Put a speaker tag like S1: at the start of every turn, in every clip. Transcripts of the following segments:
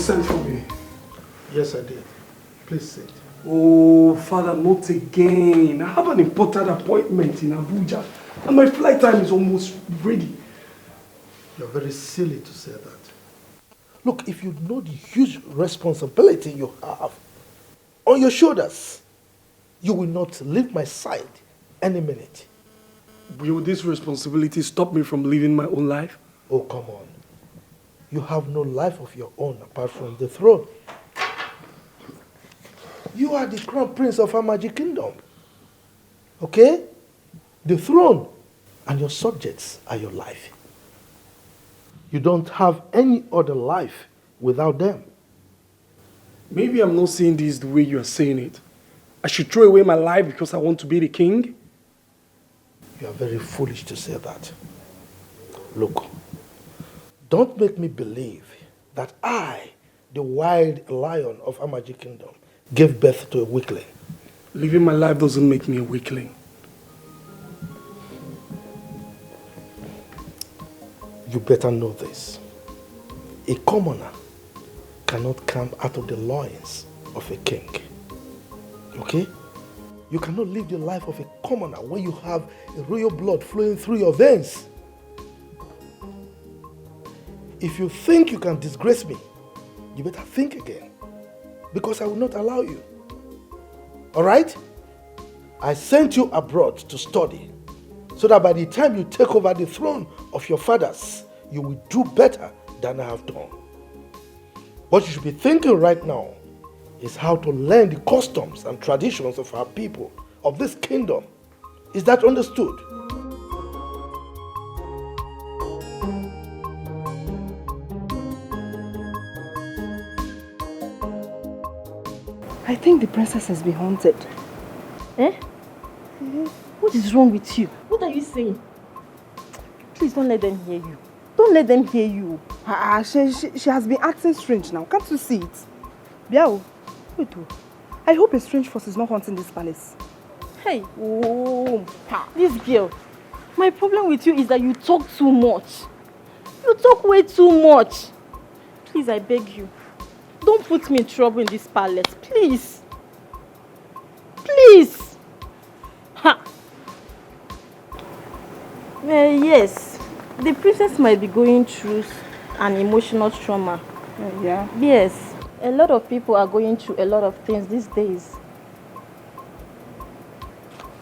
S1: sent for me.
S2: Yes, I did. Please sit.
S1: Oh, Father, not again. I have an important appointment in Abuja, and my flight time is almost ready.
S2: You're very silly to say that. Look, if you know the huge responsibility you have on your shoulders, you will not leave my side any minute.
S1: Will this responsibility stop me from living my own life?
S2: Oh, come on. You have no life of your own apart from the throne. You are the crown prince of our magic kingdom. Okay? The throne and your subjects are your life. You don't have any other life without them.
S1: Maybe I'm not saying this the way you are saying it. I should throw away my life because I want to be the king?
S2: You are very foolish to say that. Look, don't make me believe that I, the wild lion of our magic kingdom, gave birth to a weakling.
S1: Living my life doesn't make me a weakling.
S2: You better know this. A commoner cannot come out of the loins of a king. Okay? You cannot live the life of a commoner when you have a royal blood flowing through your veins. If you think you can disgrace me, you better think again, because I will not allow you. All right? I sent you abroad to study, so that by the time you take over the throne of your fathers, you will do better than I have done. What you should be thinking right now is how to learn the customs and traditions of our people, of this kingdom. Is that understood?
S3: I think the princess has been haunted.
S4: Eh? What is wrong with you? What are you saying? Please don't let them hear you. Don't let them hear you.
S3: She has been acting strange now. Can't you see it? Biao, wait. I hope a strange force is not haunting this palace.
S4: Hey, this girl. My problem with you is that you talk too much. You talk way too much. Please, I beg you. Don't put me in trouble in this palace, please. Please. Ha. Yes, the princess might be going through an emotional trauma.
S3: Yeah.
S4: Yes, a lot of people are going through a lot of things these days.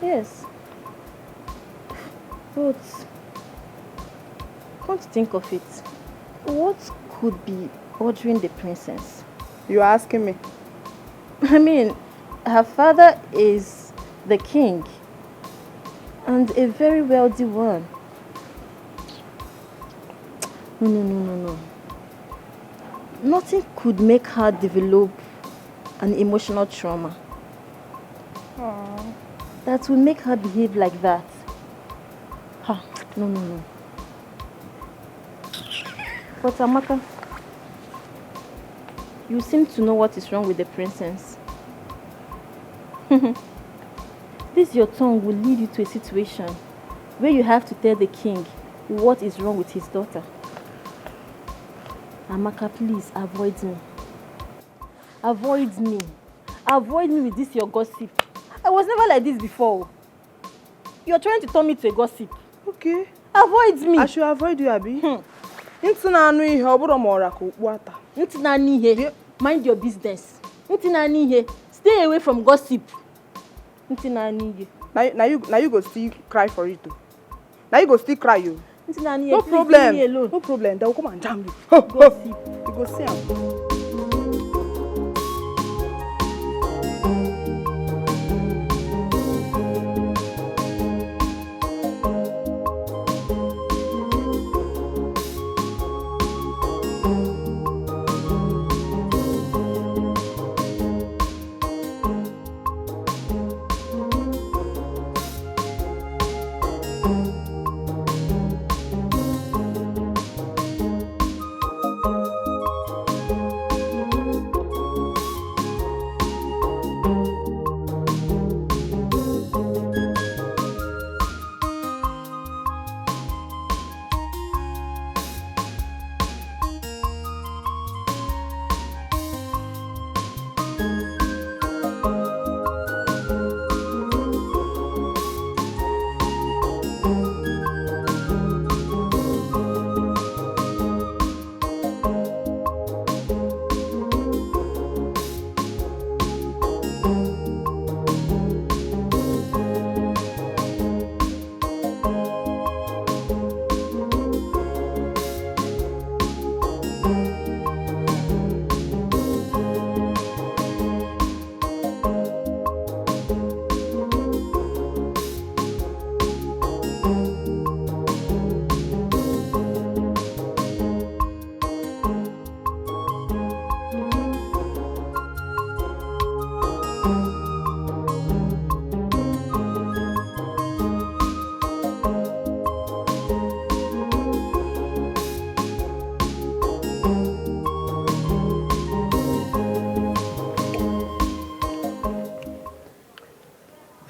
S4: Yes. But come to think of it, what could be bothering the princess?
S3: You are asking me?
S4: I mean, her father is the king and a very wealthy one. No. Nothing could make her develop an emotional trauma.
S3: Aww.
S4: That will make her behave like that. No. But Amaka, you seem to know what is wrong with the princess. This your tongue will lead you to a situation where you have to tell the king what is wrong with his daughter. Amaka, please avoid me. Avoid me. Avoid me with this your gossip. I was never like this before. You're trying to turn me to a gossip.
S3: Okay.
S4: Avoid me.
S3: I should avoid you, Abi.
S4: Mind your business. Stay away from gossip.
S3: Now you go still cry for it too. Now you go still cry you.
S4: No
S3: problem. No problem. They will come and jam you. Gossip. You go see them.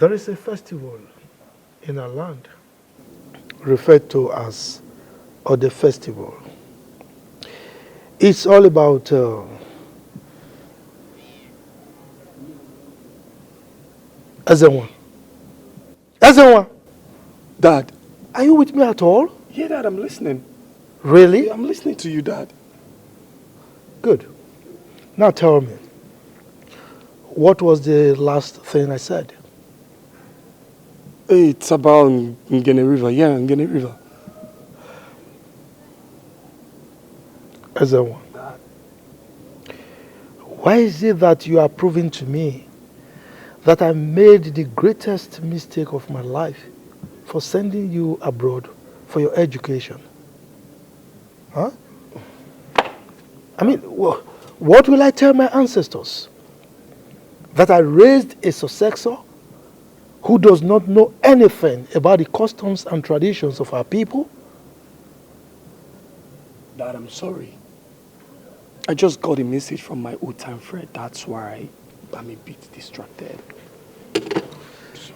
S2: There is a festival in our land referred to as Ode Festival. It's all about Ezenwa. Ezenwa!
S1: Dad.
S2: Are you with me at all?
S1: Yeah, Dad, I'm listening.
S2: Really?
S1: Yeah, I'm listening to you, Dad.
S2: Good. Now tell me, what was the last thing I said?
S1: It's about Ngene River. Yeah, Ngene River.
S2: Ezenwa, why is it that you are proving to me that I made the greatest mistake of my life for sending you abroad for your education? Huh? I mean, what will I tell my ancestors? That I raised a successor who does not know anything about the customs and traditions of our people?
S1: Dad, I'm sorry. I just got a message from my old-time friend. That's why I'm a bit distracted.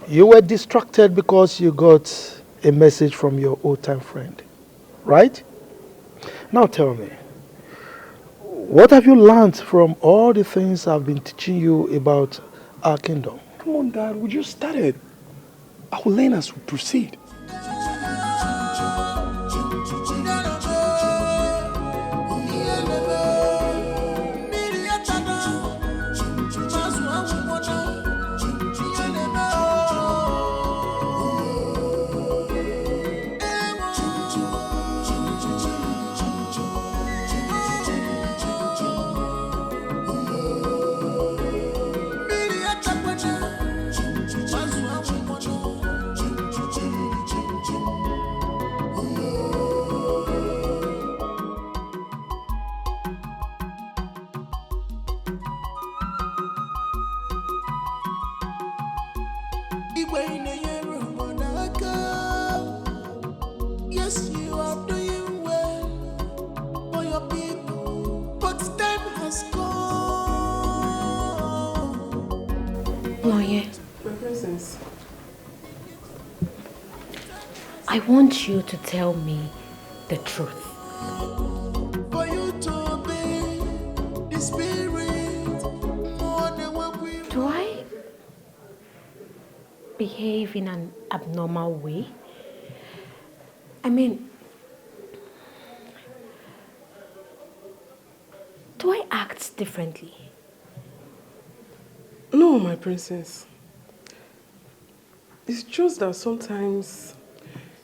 S2: You were distracted because you got a message from your old-time friend, right? Now tell me, what have you learned from all the things I've been teaching you about our kingdom?
S1: Come on, Dad, we just started. I will learn as we proceed.
S5: Yes, you are doing well for your people, but time has come.
S6: Noye,
S3: My princess.
S6: I want you to tell me the truth.
S5: For you to obey the spirit more than what we
S6: Do I behave in an abnormal way? I mean, do I act differently?
S3: No, my princess. It's just that sometimes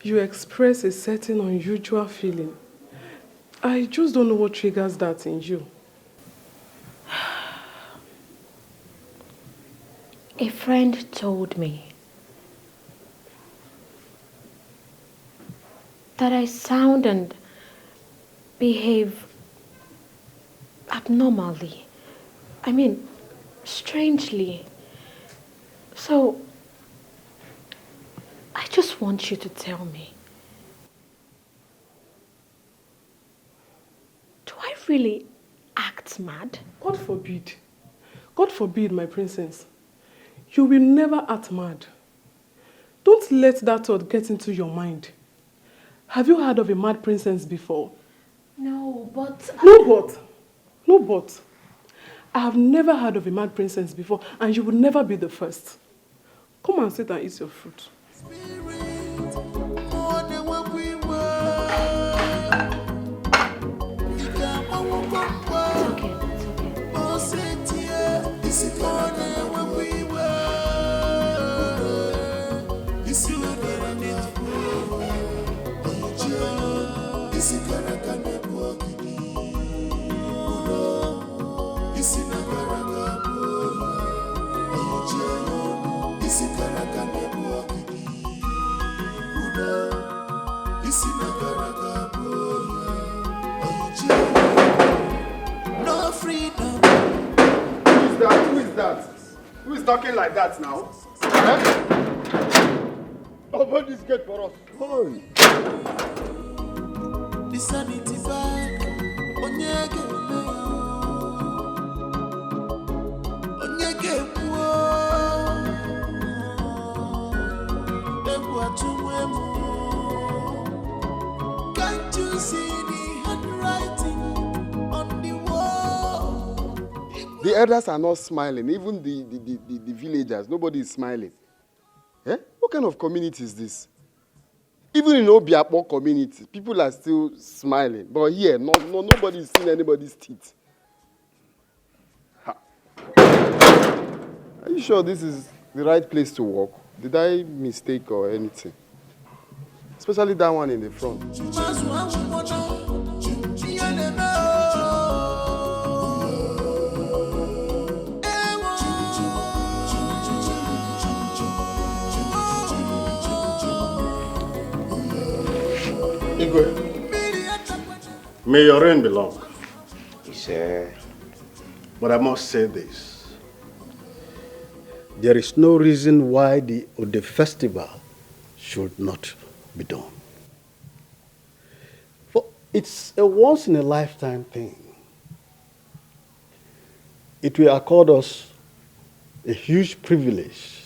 S3: you express a certain unusual feeling. I just don't know what triggers that in you.
S6: A friend told me that I sound and behave abnormally. I mean, strangely. So, I just want you to tell me. Do I really act mad?
S3: God forbid. God forbid, my princess. You will never act mad. Don't let that thought get into your mind. Have you heard of a mad princess before?
S6: No, but...
S3: No but. I have never heard of a mad princess before, and you will never be the first. Come and sit and eat your fruit.
S5: more than what we were.
S6: It's okay.
S5: This is more than what we were. This is not what this is gonna this is not no freedom.
S7: Who is that? Who is talking like that now? Open this gate for us. Come
S5: The sanity back. Onyege Onyege over to Wemo. Can't you see the handwriting on the wall?
S7: The elders are not smiling. Even the villagers, nobody is smiling. Eh? What kind of community is this? Even in Obiapo community, people are still smiling. But here, nobody is seeing anybody's teeth. Ha. Are you sure this is the right place to walk? Did I mistake or anything? Especially that one in the front.
S8: May your reign be long.
S9: Sir.
S8: But I must say this. There is no reason why the Ode festival should not be done. For it's a once-in-a-lifetime thing. It will accord us a huge privilege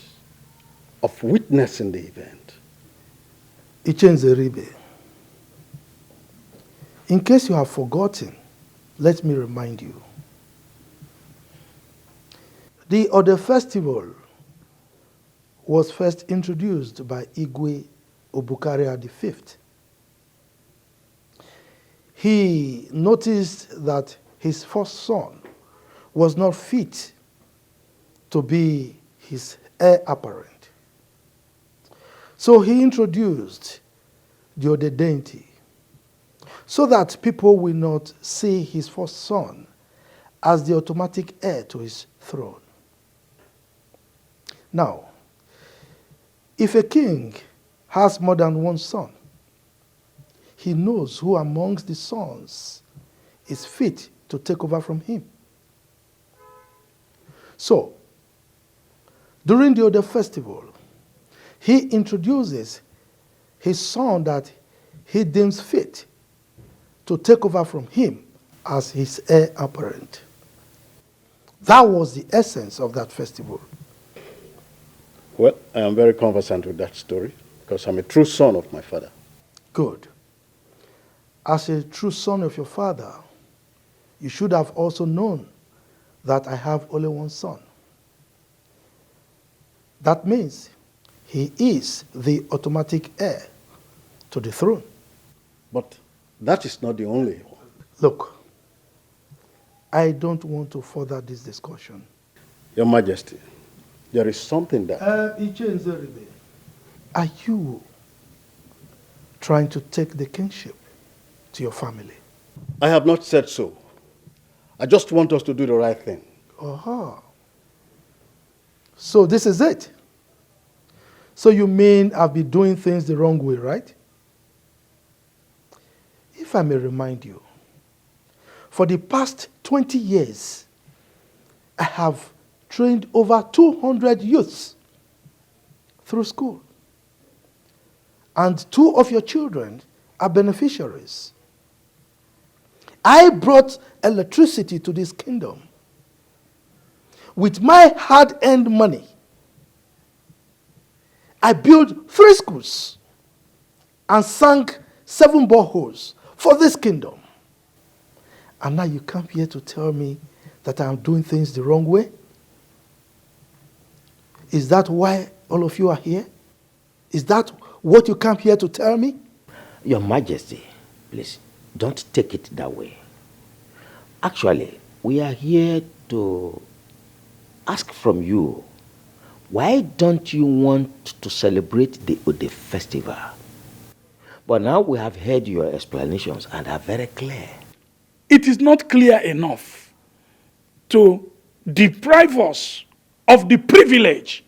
S8: of witnessing the event.
S2: Ichenzeribe, in case you have forgotten, let me remind you. The Ode festival was first introduced by Igwe Obukaria V. He noticed that his first son was not fit to be his heir apparent. So he introduced the Ode deity so that people will not see his first son as the automatic heir to his throne. Now, if a king has more than one son, he knows who amongst the sons is fit to take over from him. So, during the Ode festival, he introduces his son that he deems fit to take over from him as his heir apparent. That was the essence of that festival.
S8: Well, I am very conversant with that story because I'm a true son of my father.
S2: Good. As a true son of your father, you should have also known that I have only one son. That means he is the automatic heir to the throne.
S8: But that is not the only one.
S2: Look, I don't want to further this discussion.
S8: Your Majesty, there is something that...
S2: Are you trying to take the kingship to your family?
S8: I have not said so. I just want us to do the right thing.
S2: Aha. So this is it. So you mean I've been doing things the wrong way, right? If I may remind you, for the past 20 years, I have trained over 200 youths through school. And 2 of your children are beneficiaries. I brought electricity to this kingdom with my hard-earned money. I built 3 schools and sank 7 boreholes for this kingdom. And now you come here to tell me that I'm doing things the wrong way? Is that why all of you are here? Is that what you come here to tell me?
S9: Your Majesty, please, don't take it that way. Actually, we are here to ask from you, why don't you want to celebrate the Ode festival? But now we have heard your explanations and are very clear.
S10: It is not clear enough to deprive us of the privilege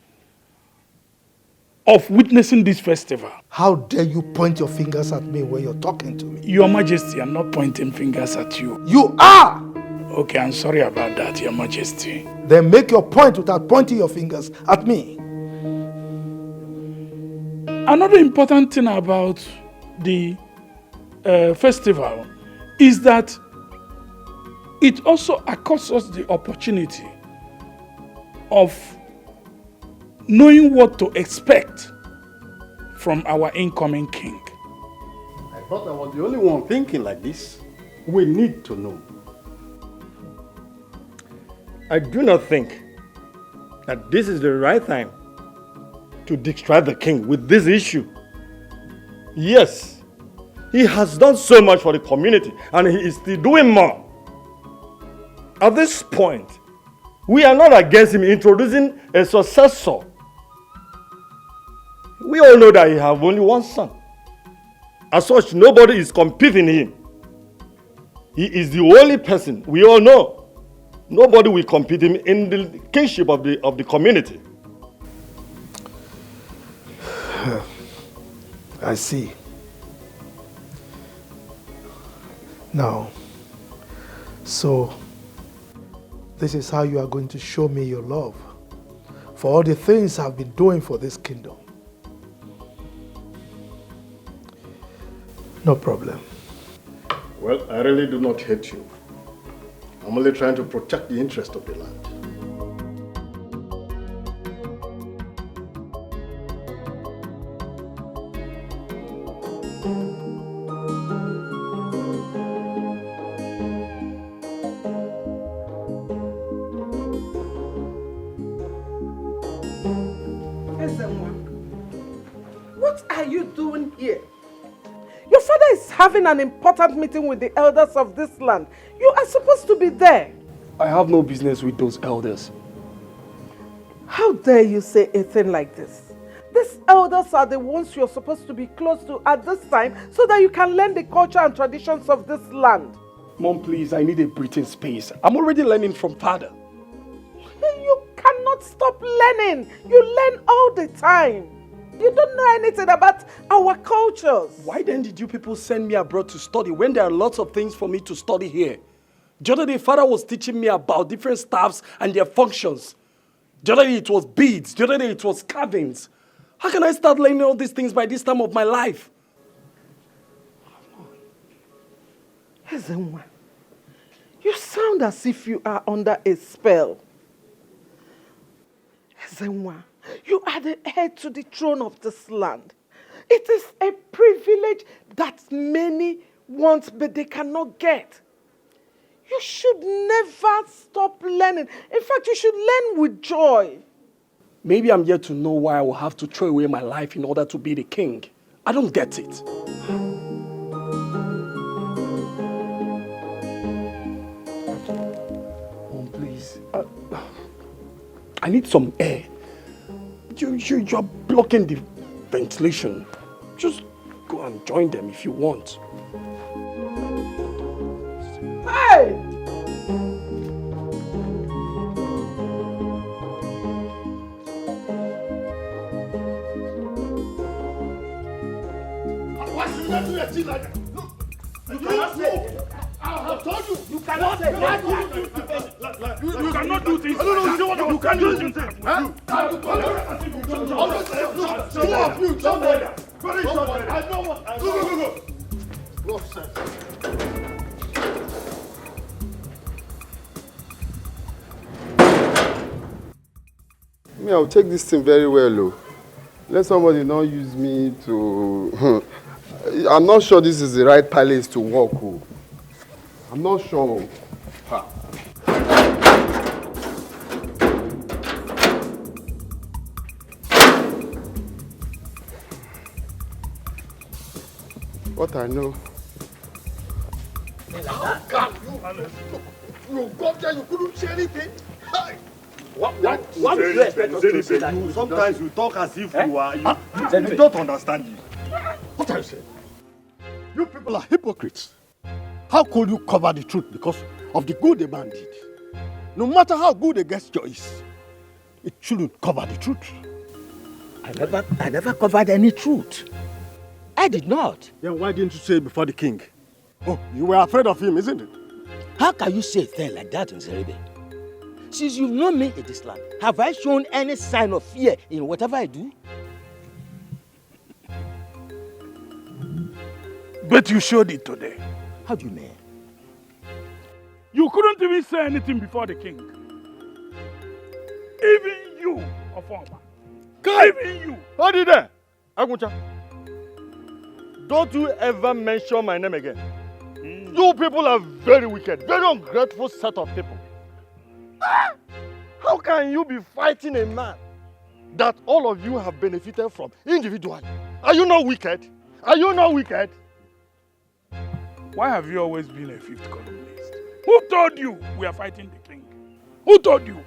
S10: of witnessing this festival.
S2: How dare you point your fingers at me when you're talking to me?
S10: Your Majesty, I'm not pointing fingers at you.
S2: You are!
S10: Okay, I'm sorry about that, Your Majesty.
S2: Then make your point without pointing your fingers at me.
S10: Another important thing about the festival is that it also accords us the opportunity of knowing what to expect from our incoming king.
S8: I thought I was the only one thinking like this. We need to know. I do not think that this is the right time to distract the king with this issue. Yes, he has done so much for the community and he is still doing more. At this point, we are not against him introducing a successor. We all know that he has only one son. As such, nobody is competing him. He is the only person we all know. Nobody will compete him in the kingship of the community.
S2: I see. Now, so this is how you are going to show me your love for all the things I've been doing for this kingdom. No problem.
S8: Well, I really do not hate you. I'm only trying to protect the interest of the land.
S3: What are you doing here? Your father is having an important meeting with the elders of this land. You are supposed to be there.
S1: I have no business with those elders.
S3: How dare you say a thing like this? These elders are the ones you're supposed to be close to at this time so that you can learn the culture and traditions of this land.
S1: Mom, please, I need a breathing space. I'm already learning from father.
S3: You cannot stop learning. You learn all the time. You don't know anything about our cultures.
S1: Why then did you people send me abroad to study when there are lots of things for me to study here? The other day, father was teaching me about different staffs and their functions. The other day, it was beads. The other day, it was carvings. How can I start learning all these things by this time of my life?
S3: Ezenwa, you sound as if you are under a spell. Ezenwa, you are the heir to the throne of this land. It is a privilege that many want, but they cannot get. You should never stop learning. In fact, you should learn with joy.
S1: Maybe I'm yet to know why I will have to throw away my life in order to be the king. I don't get it. Mom, please. I need some air. You're blocking the ventilation. Just go and join them if you want.
S3: Hey!
S8: Why should you not do a thing like that? You cannot say. I have told you. You cannot say.
S10: You cannot do things.
S8: You can't do things. Two of you, somebody. Very short. I know what. Go. Go, sir.
S7: Me, I'll take this thing very well, though. Let somebody not use me to... I'm not sure this is the right place to walk. Oh. I'm not sure. Ha. What I know.
S8: How come you got there, you couldn't say anything?
S11: What do you expect us to say that?
S8: Sometimes you talk as if you are... You don't understand you. What are you saying? You people are hypocrites. How could you cover the truth because of the good the man did? No matter how good a gesture is, it shouldn't cover the truth.
S9: I never covered any truth. I did not.
S8: Then why didn't you say it before the king? Oh, you were afraid of him, isn't it?
S9: How can you say a thing like that, Nzeribe? Since you've known me in this land, have I shown any sign of fear in whatever I do?
S10: But you showed it today.
S9: How do you mean?
S10: You couldn't even say anything before the king. Even you, Ofoma.
S8: Kai!
S10: Even you.
S8: What did that? Aguncha. don't you ever mention my name again. You people are very wicked, very ungrateful set of people. How can you be fighting a man that all of you have benefited from individually? Are you not wicked? Are you not wicked?
S10: Why have you always been a fifth columnist? Who told you we are fighting the king? Who told you?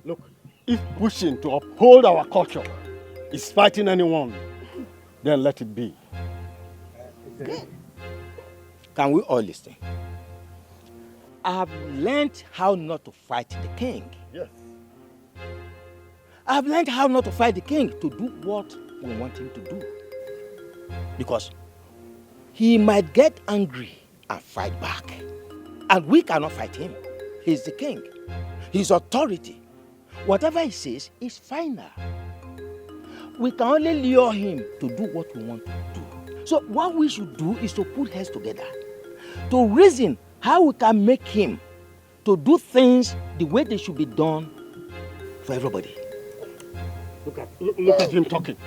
S8: Look, if pushing to uphold our culture is fighting anyone, then let it be.
S9: Can we all listen? I have learned how not to fight the king.
S8: Yes.
S9: I have learned how not to fight the king to do what we want him to do. Because he might get angry and fight back. And we cannot fight him. He's the king. His authority. Whatever he says is final. We can only lure him to do what we want to do. So what we should do is to put heads together, to reason how we can make him to do things the way they should be done for everybody.
S8: Look at him talking.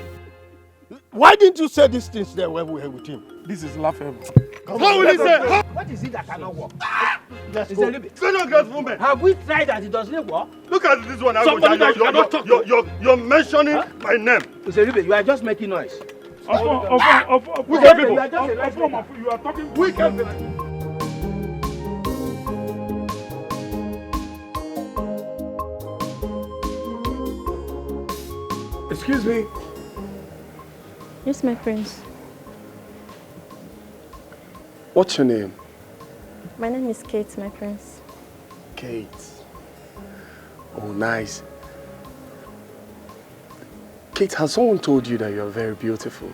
S8: Why didn't you say these things there when we were with him?
S10: This is laughable.
S8: How will he say?
S9: What is it that cannot work?
S8: Let's go.
S9: Have we tried that it doesn't work?
S8: Look at this one.
S10: Somebody that you cannot talk to.
S8: You're mentioning my name.
S9: Useribe, you are just making noise.
S8: Wicked people.
S10: You are talking
S8: Wicked people.
S1: Excuse me.
S4: Yes, my prince.
S1: What's your name?
S4: My name is Kate, my prince.
S1: Kate. Oh, nice. Kate, has someone told you that you're very beautiful?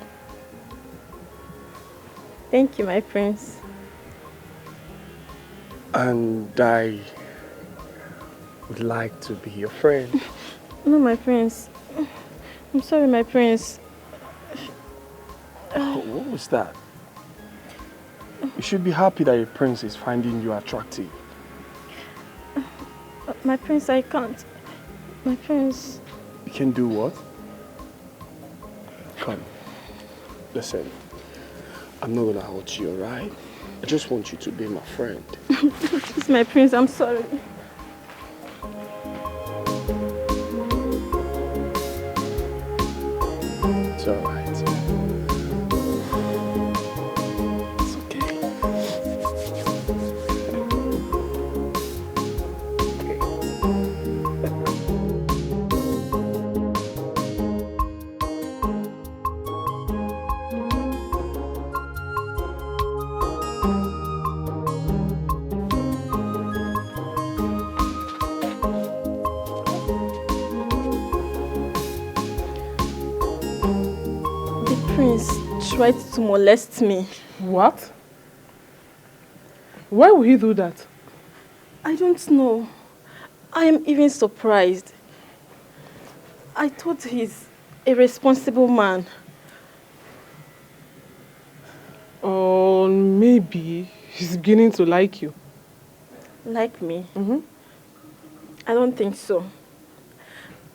S4: Thank you, my prince.
S1: And I would like to be your friend.
S4: No, my prince. I'm sorry, my prince.
S1: Oh, what was that? You should be happy that your prince is finding you attractive.
S4: My prince, I can't. My prince.
S1: You can do what? Come. Listen. I'm not gonna hurt you, alright? I just want you to be my friend.
S4: Please, my prince, I'm sorry.
S1: It's alright. It's okay.
S4: Tried to molest me.
S3: What? Why would he do that?
S4: I don't know. I am even surprised. I thought he's a responsible man.
S3: Or maybe he's beginning to like you.
S4: Like me? I don't think so.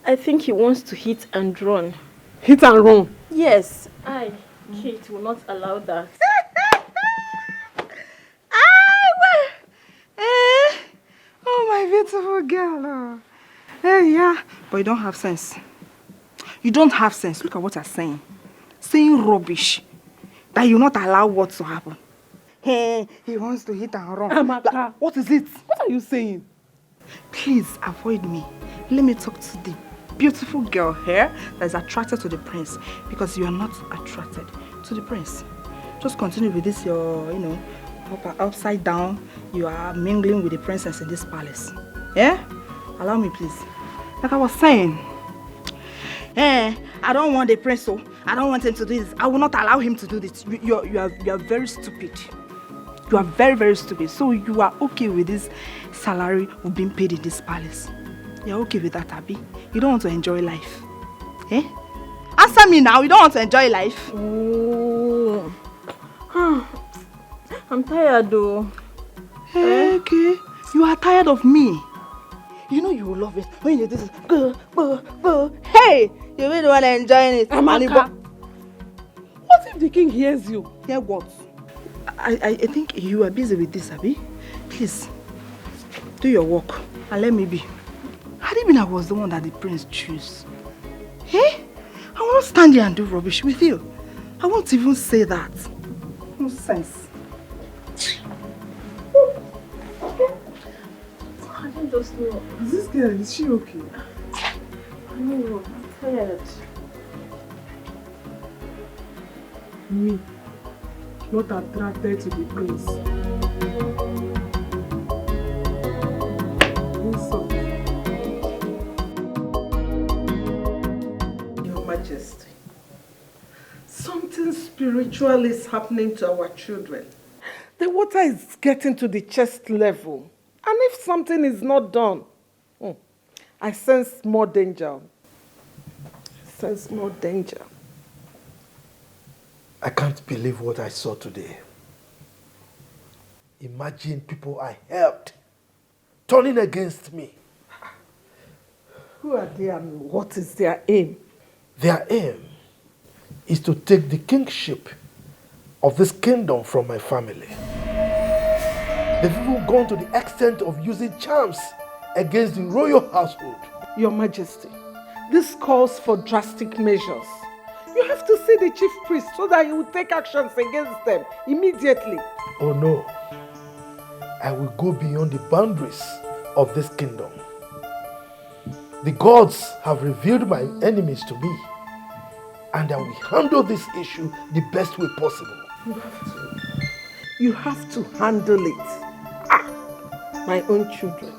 S4: I think he wants to hit and run.
S3: Hit and run?
S4: Yes, Kate will not allow that.
S12: Oh, my beautiful girl. Hey, yeah, but you don't have sense. You don't have sense. Look at what you're saying. Saying rubbish. That you not allow what to happen. Hey, he wants to hit and run.
S3: Amaka,
S12: what is it?
S3: What are you saying?
S12: Please avoid me. Let me talk to the beautiful girl here that is attracted to the prince, because you are not attracted to the prince. Just continue with this, your, upside down. You are mingling with the princess in this palace. Yeah? Allow me, please. Like I was saying, I don't want the prince, so I don't want him to do this. I will not allow him to do this. You are very stupid. You are very, very stupid. So you are okay with this salary of being paid in this palace? You're okay with that, Abby? You don't want to enjoy life? Eh? Answer me now. You don't want to enjoy life?
S4: Oh. I'm tired though.
S12: Hey, okay. You are tired of me. You know you will love it when you do this. Hey! You really want to enjoy it.
S3: Amaka. What if the king hears you,
S12: Hear what? I think you are busy with this, Abi. Please, do your work and let me be. Had it been I was the one that the prince chose, hey, I won't stand here and do rubbish with you. I won't even say that. No sense.
S4: I don't just know.
S3: This girl, is she okay?
S4: I know, I'm tired.
S3: Me, not attracted to the prince.
S13: Your Majesty, something spiritual is happening to our children. The water is getting to the chest level. And if something is not done, I sense more danger. I sense more danger.
S2: I can't believe what I saw today. Imagine people I helped turning against me.
S13: Who are they and what is their aim?
S2: Their aim is to take the kingship of this kingdom from my family. They've even gone to the extent of using charms against the royal household.
S13: Your Majesty, this calls for drastic measures. You have to see the chief priest so that he will take actions against them immediately.
S2: Oh no, I will go beyond the boundaries of this kingdom. The gods have revealed my enemies to me, and I will handle this issue the best way possible.
S13: You have to handle it. My own children.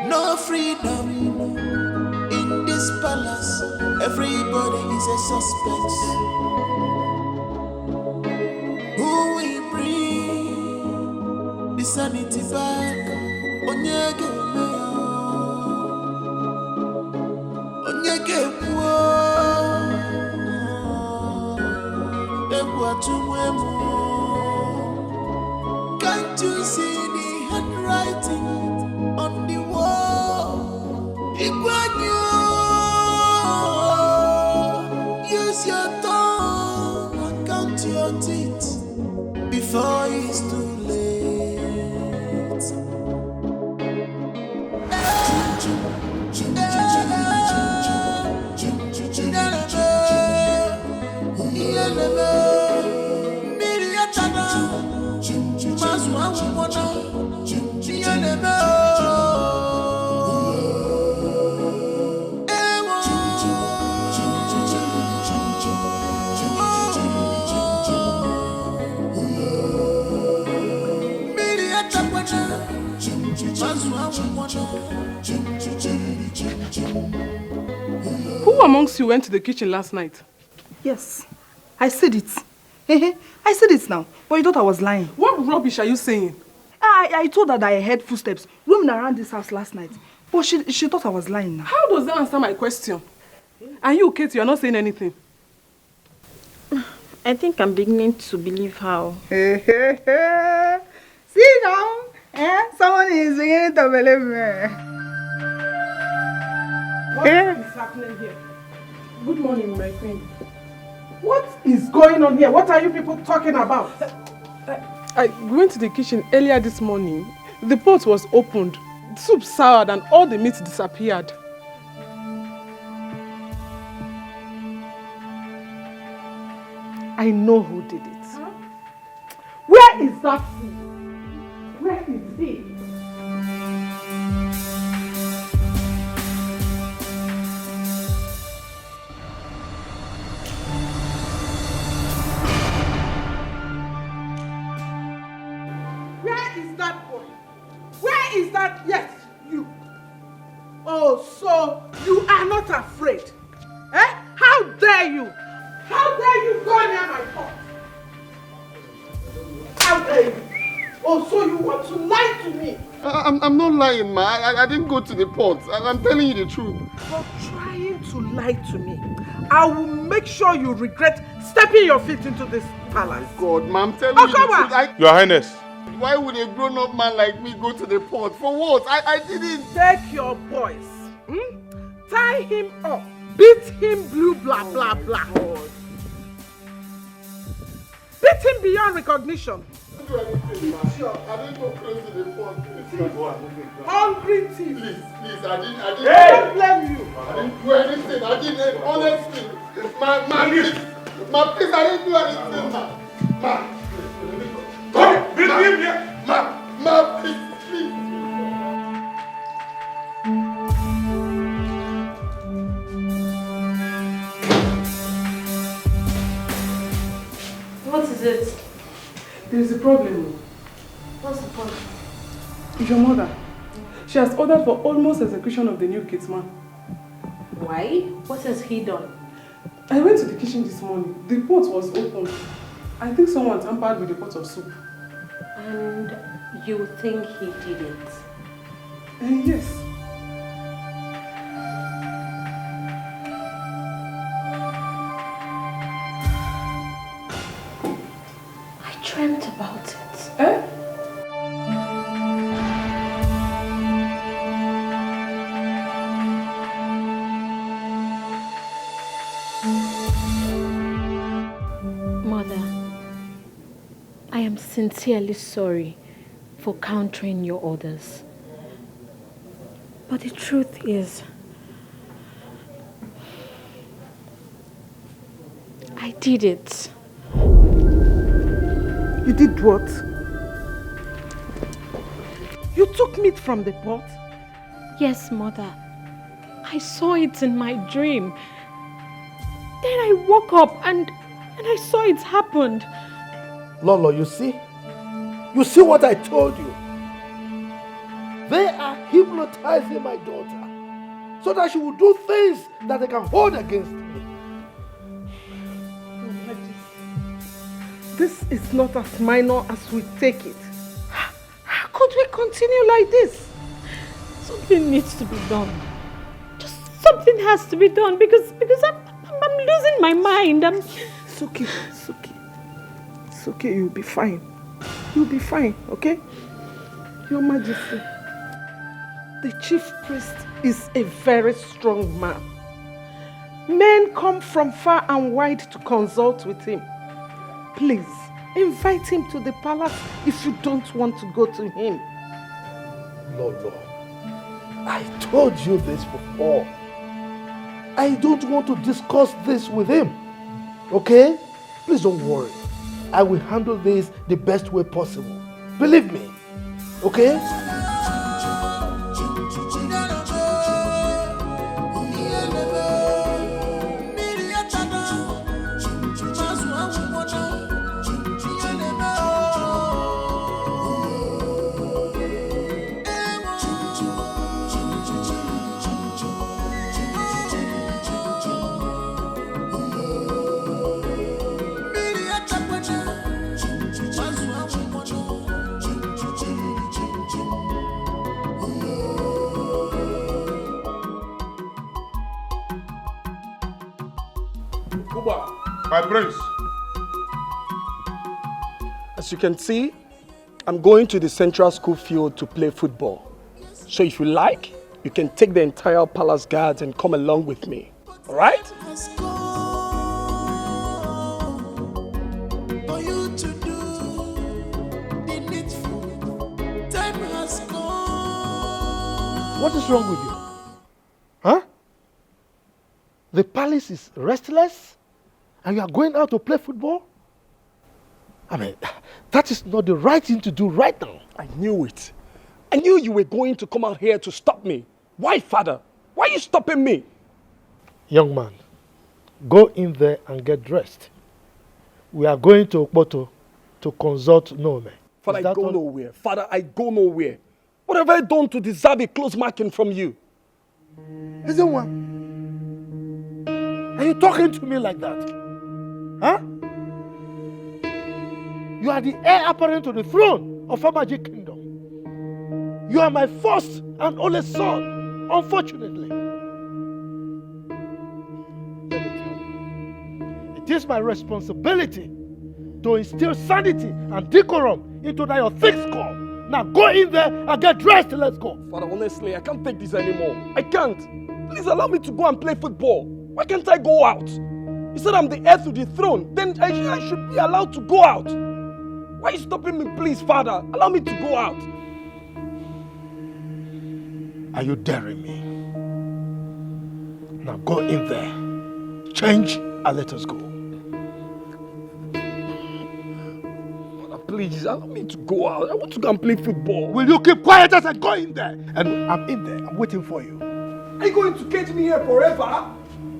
S5: No freedom in this palace. Everybody is a suspect. Who will bring the sanity back? Use your tongue and count your teeth before it's too late.
S3: Who amongst you went to the kitchen last night?
S12: Yes, I said it. I said it now, but you thought I was lying.
S3: What rubbish are you saying?
S12: I told her that I heard footsteps roaming around this house last night, but she thought I was lying now.
S3: How does that answer my question? And you, Kate, you are not saying anything.
S4: I think I'm beginning to believe how.
S12: See now? Someone is beginning to believe me.
S3: What is happening here? Good morning, my queen.
S13: What is going on here? What are you people talking about?
S3: I went to the kitchen earlier this morning. The pot was opened, the soup soured, and all the meat disappeared.
S13: I know who did it. Huh? Where is that food? Where is he? Where is that boy? Where is that? Yes, you. Oh, so you are not afraid? Eh? How dare you? How dare you go near my pot? How dare you? Oh, so you want to lie to me?
S7: I'm not lying, ma. I didn't go to the pot. I'm telling you the truth.
S13: For trying to lie to me, I will make sure you regret stepping your feet into this palace.
S7: Oh God, ma, I'm telling you the truth.
S10: Your Highness.
S7: Why would a grown-up man like me go to the pot? For what? I didn't.
S13: Take your boys. Tie him up. Beat him blue, blah, blah, blah.
S7: God.
S13: Beat him beyond recognition.
S7: I didn't go close to the pot.
S13: Hungry thief.
S7: Please, I didn't.
S13: I don't blame you.
S7: I didn't do anything. I didn't. Honestly. Please, I didn't do anything, ma. Ma, please.
S6: What is it?
S3: There is a problem.
S6: What's the problem?
S3: Your mother. She has ordered for almost execution of the new kids man.
S6: Why? What has he done?
S3: I went to the kitchen this morning. The pot was open. I think someone tampered with the pot of soup.
S6: And you think he did it?
S3: Yes.
S6: I dreamt about it.
S3: Eh?
S6: Mother, I am sincerely sorry for countering your orders. But the truth is, I did it.
S13: You did what? You took meat from the pot?
S6: Yes, Mother. I saw it in my dream. Then I woke up and I saw it happened.
S2: Lolo, you see? You see what I told you? They are hypnotizing my daughter so that she will do things that they can hold against me.
S13: This is not as minor as we take it. How could we continue like this?
S6: Something needs to be done. Just something has to be done because I'm losing my mind.
S13: It's okay. It's okay, you'll be fine. You'll be fine, okay? Your Majesty, the chief priest is a very strong man. Men come from far and wide to consult with him. Please, invite him to the palace if you don't want to go to him.
S2: Lolo, I told you this before. I don't want to discuss this with him. Okay? Please don't worry. I will handle this the best way possible. Believe me. Okay?
S10: My prince.
S1: As you can see, I'm going to the central school field to play football. So if you like, you can take the entire palace guards and come along with me. All right?
S5: For you to do the needful. Time has come.
S2: What is wrong with you? Huh? The palace is restless and you are going out to play football? I mean, that is not the right thing to do right now.
S1: I knew it. I knew you were going to come out here to stop me. Why, father? Why are you stopping me?
S2: Young man, go in there and get dressed. We are going to Okpoto to consult Nome.
S1: Father, I go nowhere. Father, I go nowhere. What have I done to deserve a close marking from you?
S2: Isn't one? Are you talking to me like that? Huh? You are the heir apparent to the throne of our magic kingdom. You are my first and only son, unfortunately. Let me tell you, it is my responsibility to instill sanity and decorum into that your thick skull. Now go in there and get dressed and let's go.
S1: Father, honestly, I can't take this anymore. I can't. Please allow me to go and play football. Why can't I go out? You said I'm the heir to the throne. Then I should be allowed to go out. Why are you stopping me, please, Father? Allow me to go out.
S2: Are you daring me? Now go in there, change and let us go.
S1: Father, please, allow me to go out. I want to go and play football.
S2: Will you keep quiet as I go in there? And I'm in there, I'm waiting for you.
S1: Are you going to cage me here forever?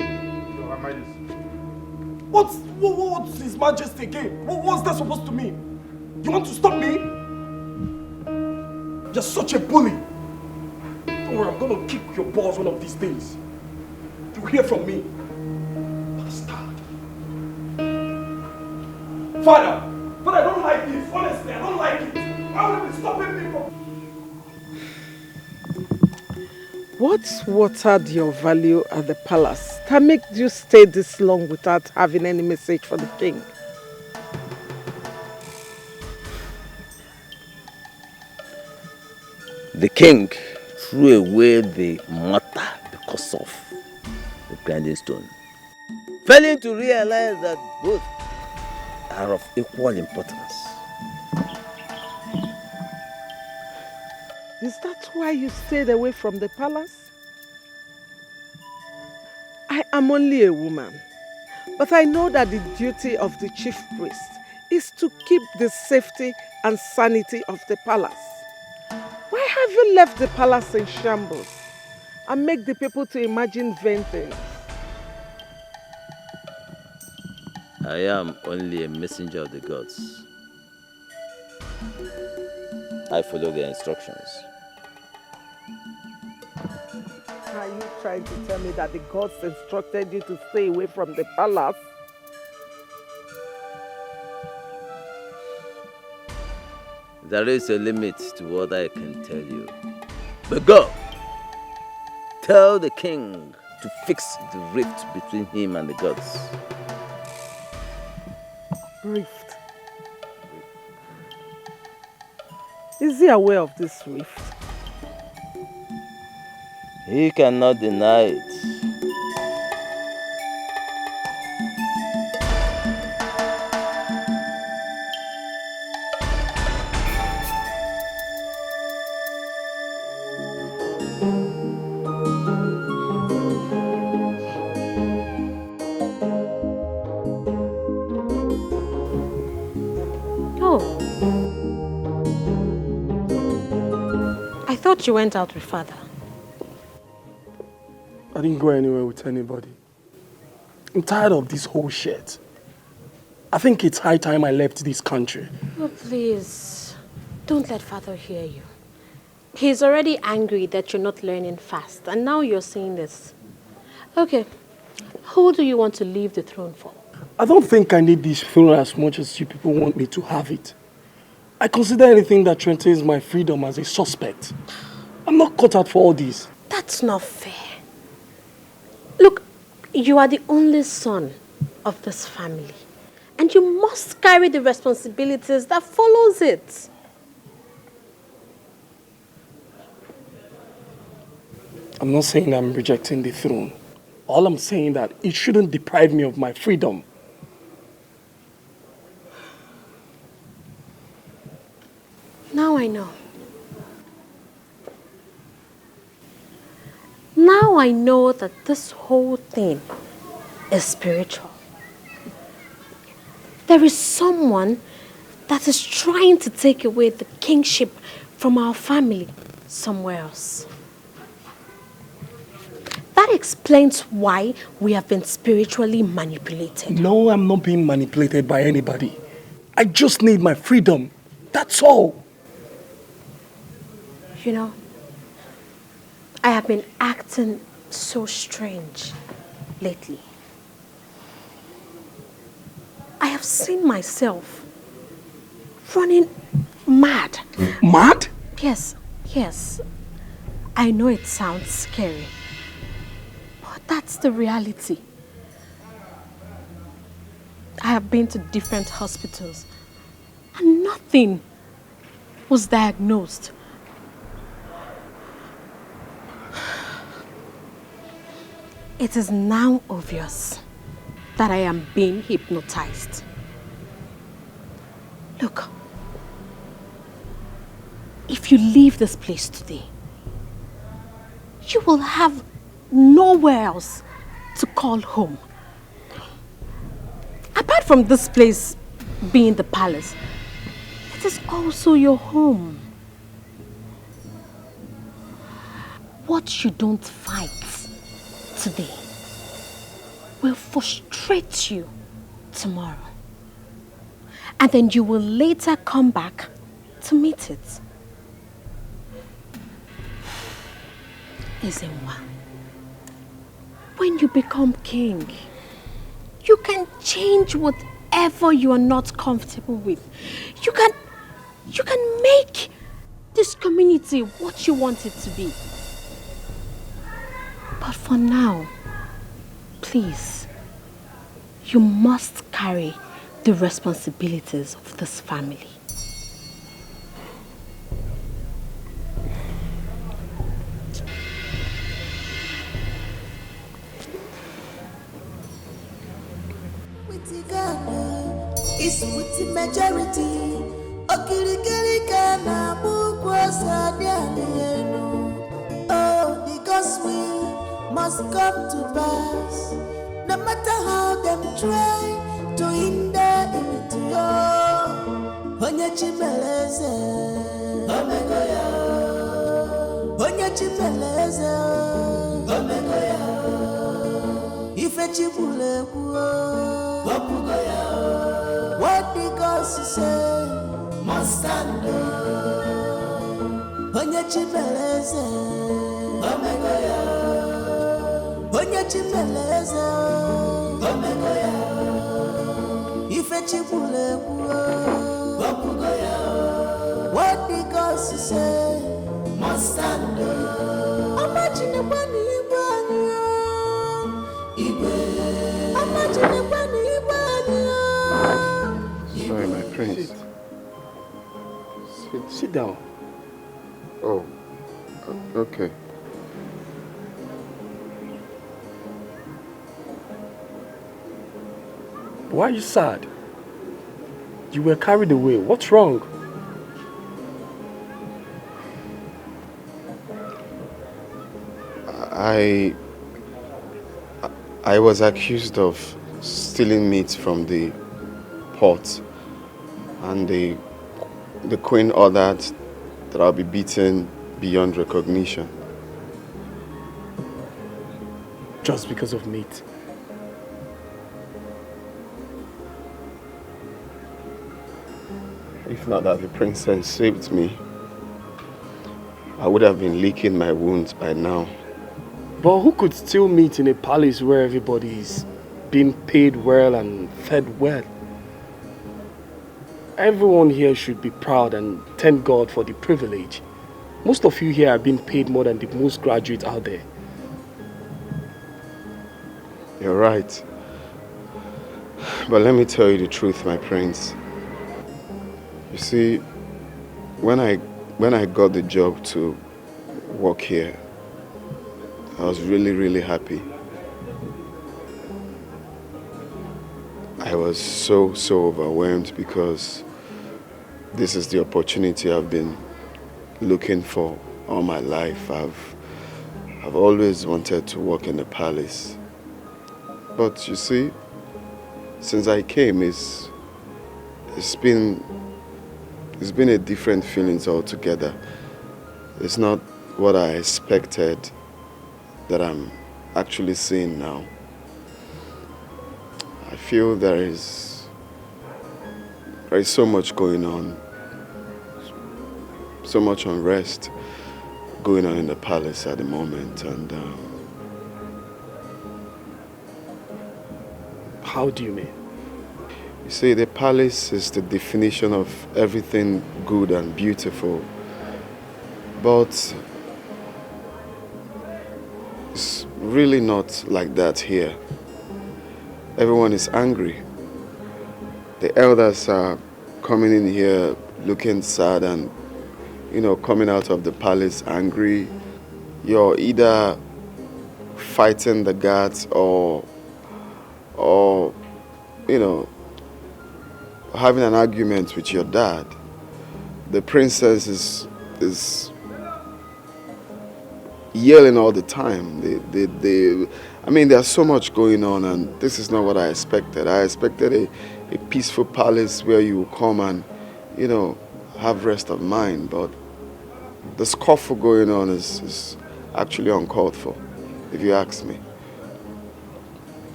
S10: Your Majesty.
S1: What's His Majesty again? What's that supposed to mean? You want to stop me? You're such a bully. Don't worry, I'm going to kick your balls one of these days. You'll hear from me. Bastard. Father, I don't like this. Honestly, I don't like it. Why would you be stopping me from...
S13: What watered your value at the palace that made you stay this long without having any message for the king?
S9: The king threw away the matter because of the grinding stone, failing to realize that both are of equal importance.
S13: Is that why you stayed away from the palace? I am only a woman, but I know that the duty of the chief priest is to keep the safety and sanity of the palace. Why have you left the palace in shambles and make the people to imagine vain things?
S9: I am only a messenger of the gods. I follow their instructions.
S13: Are you trying to tell me that the gods instructed you to stay away from the palace?
S9: There is a limit to what I can tell you. But go! Tell the king to fix the rift between him and the gods.
S13: Rift. Is he aware of this rift?
S9: He cannot deny it.
S6: I thought you went out with father.
S1: I didn't go anywhere with anybody. I'm tired of this whole shit. I think it's high time I left this country.
S6: Oh, please. Don't let father hear you. He's already angry that you're not learning fast, and now you're saying this. Okay, who do you want to leave the throne for?
S1: I don't think I need this throne as much as you people want me to have it. I consider anything that threatens my freedom as a suspect. I'm not cut out for all this.
S6: That's not fair. Look, you are the only son of this family, and you must carry the responsibilities that follows it.
S1: I'm not saying I'm rejecting the throne. All I'm saying that it shouldn't deprive me of my freedom.
S6: Now I know. Now I know that this whole thing is spiritual. There is someone that is trying to take away the kingship from our family somewhere else. That explains why we have been spiritually manipulated.
S1: No, I'm not being manipulated by anybody. I just need my freedom. That's all.
S6: You know, I have been acting so strange lately. I have seen myself running mad.
S1: Mad?
S6: Yes, yes. I know it sounds scary, but that's the reality. I have been to different hospitals and nothing was diagnosed. It is now obvious that I am being hypnotized. Look, if you leave this place today, you will have nowhere else to call home. Apart from this place being the palace, it is also your home. What you don't fight today will frustrate you tomorrow. And then you will later come back to meet it. Ezenwa, when you become king, you can change whatever you are not comfortable with. You can make this community what you want it to be. But for now, please, you must carry the responsibilities of this family.
S5: Is with the majority. Oh, the gospel must come to pass. No matter how them try to hinder it. Onye chibeleze, omegoya. Onye chibeleze, omegoya. Ife chibule kuo, wapugoya. What the gospel say must stand. Onye chibeleze, omegoya. Onye chibeleze, omegoya. Ife chibule kuo, wapugoya. What the gospel say must stand. Imagine when
S7: Sorry, my prince.
S1: Sit down.
S7: Oh, okay.
S1: Why are you sad? You were carried away. What's wrong?
S7: I was accused of stealing meat from the pot, and the queen ordered that I'll be beaten beyond recognition.
S1: Just because of meat?
S7: If not that the princess saved me, I would have been licking my wounds by now.
S1: But who could steal meat in a palace where everybody is being paid well and fed well? Everyone here should be proud and thank God for the privilege. Most of you here are being paid more than the most graduates out there.
S7: You're right. But let me tell you the truth, my prince. You see, when I got the job to work here, I was really happy. I was so overwhelmed because this is the opportunity I've been looking for all my life. I've always wanted to work in the palace. But you see, since I came, it's been a different feelings altogether. It's not what I expected that I'm actually seeing now. I feel there is so much going on, so much unrest going on in the palace at the moment, and
S1: How do you mean?
S7: you see, the palace is the definition of everything good and beautiful, but it's really not like that here. Everyone is angry. The elders are coming in here looking sad and, coming out of the palace angry. You're either fighting the guards or having an argument with your dad. The princess is yelling all the time. There's so much going on, and this is not what I expected. I expected a peaceful palace where you come and, have rest of mind, but the scuffle going on is actually uncalled for, if you ask me.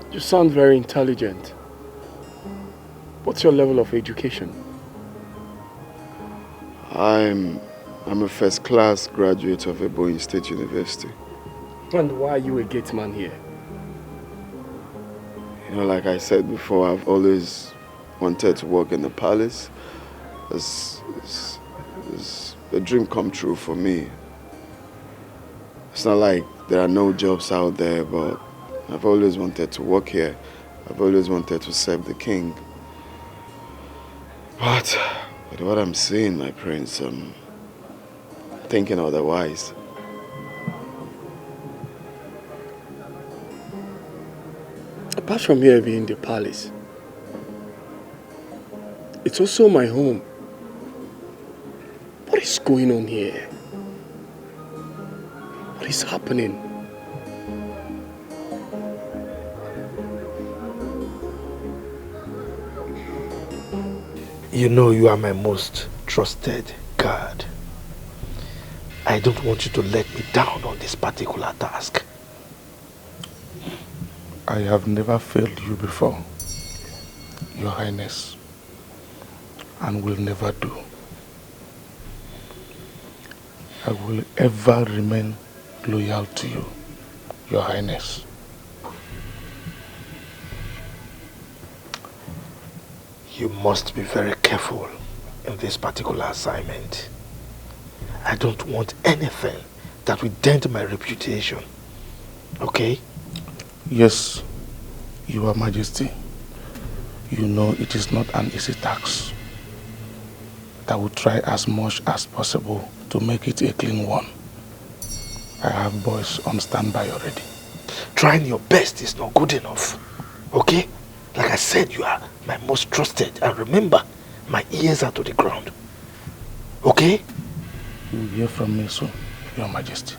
S1: You sound very intelligent. What's your level of education?
S7: I'm a first-class graduate of Ebonyi State University.
S1: And why are you a gate man here?
S7: Like I said before, I've always wanted to work in the palace. It's a dream come true for me. It's not like there are no jobs out there, but I've always wanted to work here. I've always wanted to serve the king. But with what I'm seeing, my prince, I'm thinking otherwise.
S1: Apart from here being the palace, it's also my home. What is going on here? What is happening?
S2: You know you are my most trusted guard. I don't want you to let me down on this particular task.
S10: I have never failed you before, Your Highness, and will never do. I will ever remain loyal to you, Your Highness.
S2: You must be very careful in this particular assignment. I don't want anything that will dent my reputation. Okay?
S10: Yes, Your Majesty. You know it is not an easy task. I will try as much as possible to make it a clean one. I have boys on standby already.
S2: trying your best is not good enough. Okay? Like I said, you are my most trusted. And remember, my ears are to the ground. Okay?
S10: You will hear from me soon, Your Majesty.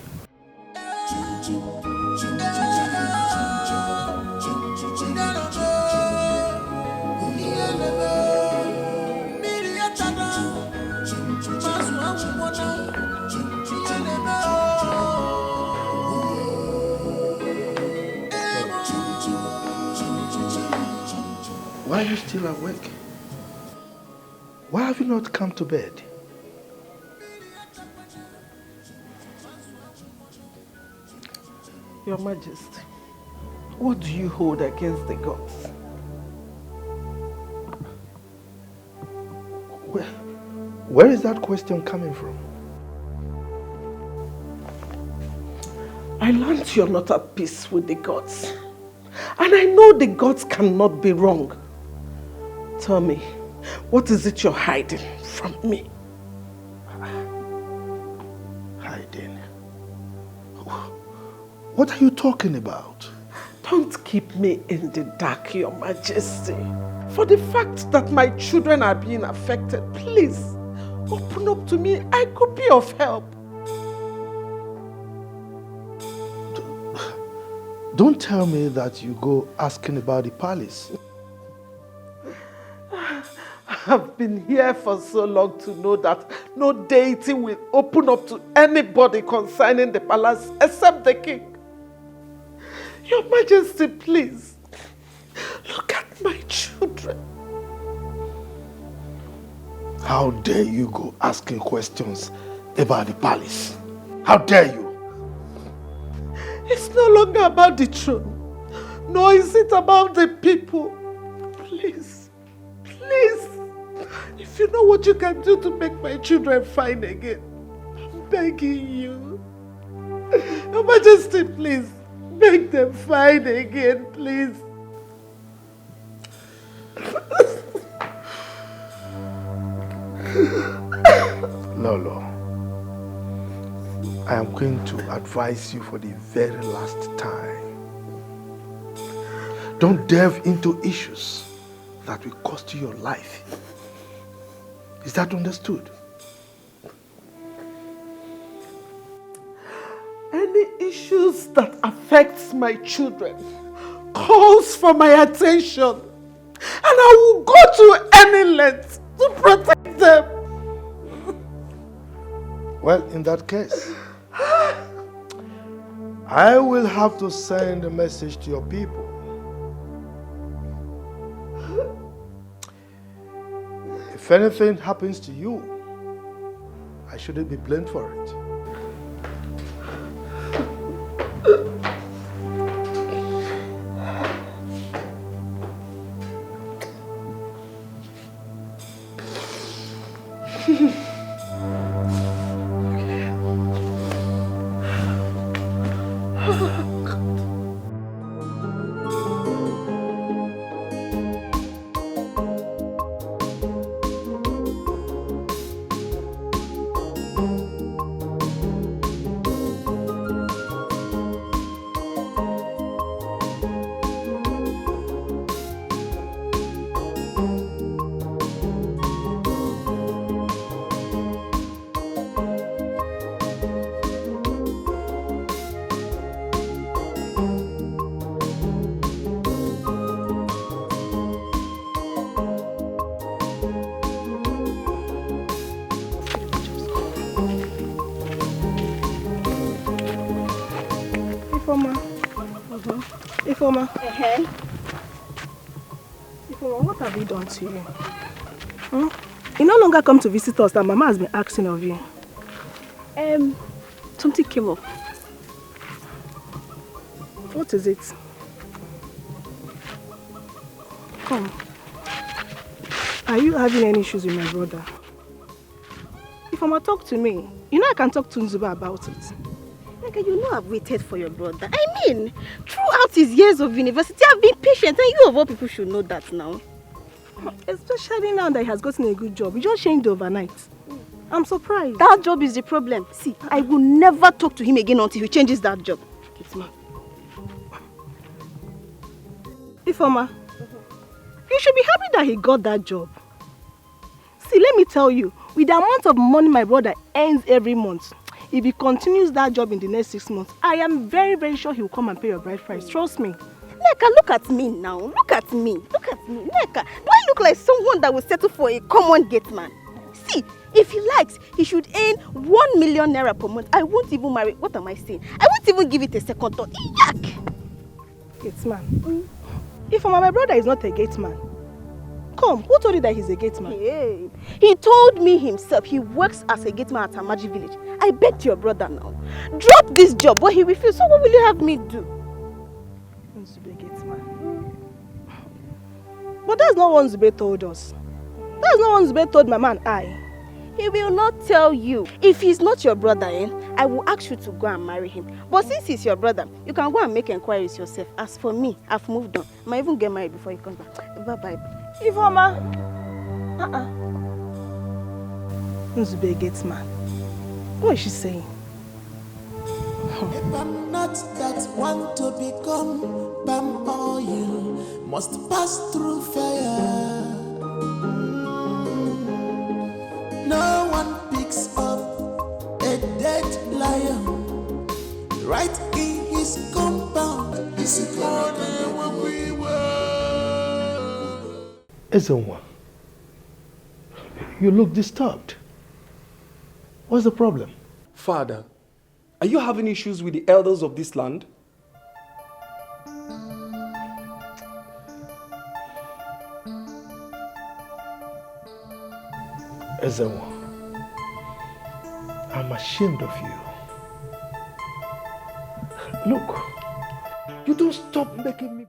S2: Why are you still awake? Why have you not come to bed?
S13: Your Majesty, what do you hold against the gods?
S2: Where is that question coming from?
S13: I learned you're not at peace with the gods. And I know the gods cannot be wrong. Tell me, what is it you're hiding from me?
S2: Hiding? What are you talking about?
S13: Don't keep me in the dark, Your Majesty. For the fact that my children are being affected, please, open up to me. I could be of help.
S2: Don't tell me that you go asking about the palace.
S13: I've been here for so long to know that no deity will open up to anybody concerning the palace except the king. Your Majesty, please, look at my children.
S2: How dare you go asking questions about the palace? How dare you?
S13: It's no longer about the throne, nor is it about the people. Please, please, if you know what you can do to make my children fine again, I'm begging you. Your Majesty, please, make them fine again, please.
S2: Lolo, I am going to advise you for the very last time. Don't delve into issues that will cost you your life. Is that understood?
S13: Any issues that affects my children calls for my attention, and I will go to any length to protect them.
S2: Well, in that case, I will have to send a message to your people. If anything happens to you, I shouldn't be blamed for it.
S12: Ifoma. Ifoma, what have we done to you? You no longer come to visit us that Mama has been asking of you.
S6: Something came up.
S12: What is it? Come. Are you having any issues with my brother? Ifoma, talk to me. You know I can talk to Nzuba about it.
S4: Like, you know I've waited for your brother. I mean, throughout his years of university, I've been patient, and you of all people should know that now.
S12: Especially now that he has gotten a good job. He just changed overnight. I'm surprised.
S4: That job is the problem. See, I will never talk to him again until he changes that job. It's me. Ifeoma, you should be happy that he got that job. See, let me tell you, with the amount of money my brother earns every month, if he continues that job in the next 6 months, I am very, very sure he will come and pay your bride price. Trust me.
S14: Neka, look at me now. Look at me. Look at me. Neka, do I look like someone that will settle for a common gate man? See, if he likes, he should earn 1 million naira per month. I won't even marry. What am I saying? I won't even give it a second thought. Yuck!
S4: Gate man. Ifeoma, my brother is not a gate man. Come, who told you that he's a gate man?
S14: Hey, he told me himself he works as a gate man at Amaji village. I begged your brother now. Drop this job, but he refused. So what will you have me do?
S4: Nzube gate man. But that's not what Nzube told us. That's not what Nzube told Mama and I.
S14: He will not tell you. If he's not your brother, I will ask you to go and marry him. But since he's your brother, you can go and make inquiries yourself. As for me, I've moved on. I might even get married before you come back. Bye-bye.
S4: Ifeoma. Nzube gate man. What is she saying?
S5: If I'm not that one to become palm oil, must pass through fire. No one picks up a dead lion right in his compound. Is it where we were?
S2: Ezenwa, you look disturbed. What's the problem?
S1: Father, are you having issues with the elders of this land?
S2: Ezenwa, I'm ashamed of you. Look, you don't stop making me